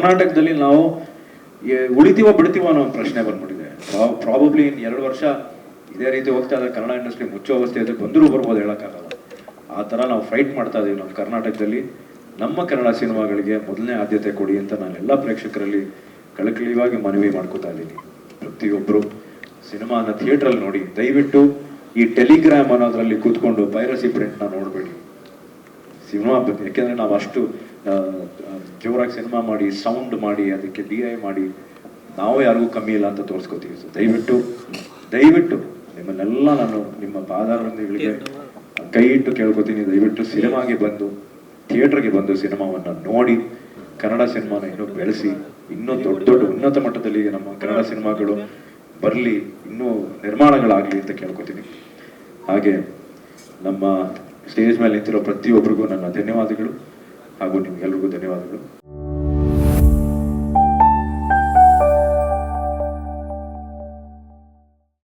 ಕರ್ನಾಟಕದಲ್ಲಿ ನಾವು ಉಳಿತೀವೋ ಬಿಡ್ತೀವೋ ಅನ್ನೋ ಒಂದು ಪ್ರಶ್ನೆ ಬಂದ್ಬಿಟ್ಟಿದೆ. ಪ್ರಾಬಬ್ಲಿ ಇನ್ 2 ವರ್ಷ ಇದೇ ರೀತಿ ಹೋಗ್ತಾ ಇದ್ರೆ ಕನ್ನಡ ಇಂಡಸ್ಟ್ರಿ ಮುಚ್ಚೋ ಅವಸ್ಥೆ ಇದ್ರೆ ಬಂದರೂ ಬರ್ಬೋದು, ಹೇಳೋಕ್ಕಾಗಲ್ಲ. ಆ ಥರ ನಾವು ಫೈಟ್ ಮಾಡ್ತಾ ಇದೀವಿ ನಮ್ಮ ಕರ್ನಾಟಕದಲ್ಲಿ. ನಮ್ಮ ಕನ್ನಡ ಸಿನಿಮಾಗಳಿಗೆ ಮೊದಲನೇ ಆದ್ಯತೆ ಕೊಡಿ ಅಂತ ನಾನು ಎಲ್ಲ ಪ್ರೇಕ್ಷಕರಲ್ಲಿ ಕಳಕಳಿಯಾಗಿ ಮನವಿ ಮಾಡ್ಕೋತಾ ಇದ್ದೀನಿ. ಪ್ರತಿಯೊಬ್ಬರು ಸಿನಿಮಾನ ಥಿಯೇಟ್ರಲ್ಲಿ ನೋಡಿ. ದಯವಿಟ್ಟು ಈ ಟೆಲಿಗ್ರಾಮ್ ಅನ್ನೋದ್ರಲ್ಲಿ ಕೂತ್ಕೊಂಡು ಪೈರಸಿ ಪ್ರಿಂಟ್ನ ನೋಡಬೇಡಿ. ಸಿನಿಮಾ ಯಾಕೆಂದರೆ ನಾವು ಅಷ್ಟು ಜೋರಾಗಿ ಸಿನಿಮಾ ಮಾಡಿ, ಸೌಂಡ್ ಮಾಡಿ, ಅದಕ್ಕೆ DI ಮಾಡಿ ನಾವು ಯಾರಿಗೂ ಕಮ್ಮಿ ಇಲ್ಲ ಅಂತ ತೋರಿಸ್ಕೋತೀವಿ. ಸೊ ದಯವಿಟ್ಟು ನಿಮ್ಮನ್ನೆಲ್ಲ ನಾನು ನಿಮ್ಮ ಪಾದಾರಗಳಿಗೆ ಕೈ ಇಟ್ಟು ಕೇಳ್ಕೊತೀನಿ. ದಯವಿಟ್ಟು ಸಿನಿಮಾಗೆ ಬಂದು, ಥಿಯೇಟ್ರಿಗೆ ಬಂದು ಸಿನಿಮಾವನ್ನು ನೋಡಿ, ಕನ್ನಡ ಸಿನಿಮಾನ ಇನ್ನೂ ಬೆಳೆಸಿ, ಇನ್ನೂ ದೊಡ್ಡ ಉನ್ನತ ಮಟ್ಟದಲ್ಲಿ ನಮ್ಮ ಕನ್ನಡ ಸಿನಿಮಾಗಳು ಬರಲಿ, ಇನ್ನೂ ನಿರ್ಮಾಣಗಳಾಗಲಿ ಅಂತ ಕೇಳ್ಕೊತೀನಿ. ಹಾಗೆ ನಮ್ಮ ಸ್ಟೇಜ್ ಮೇಲೆ ನಿಂತಿರೋ ಪ್ರತಿಯೊಬ್ಬರಿಗೂ ನನ್ನ ಧನ್ಯವಾದಗಳು, ಹಾಗೂ ನಿಮ್ಗೆಲ್ರಿಗೂ ಧನ್ಯವಾದಗಳು.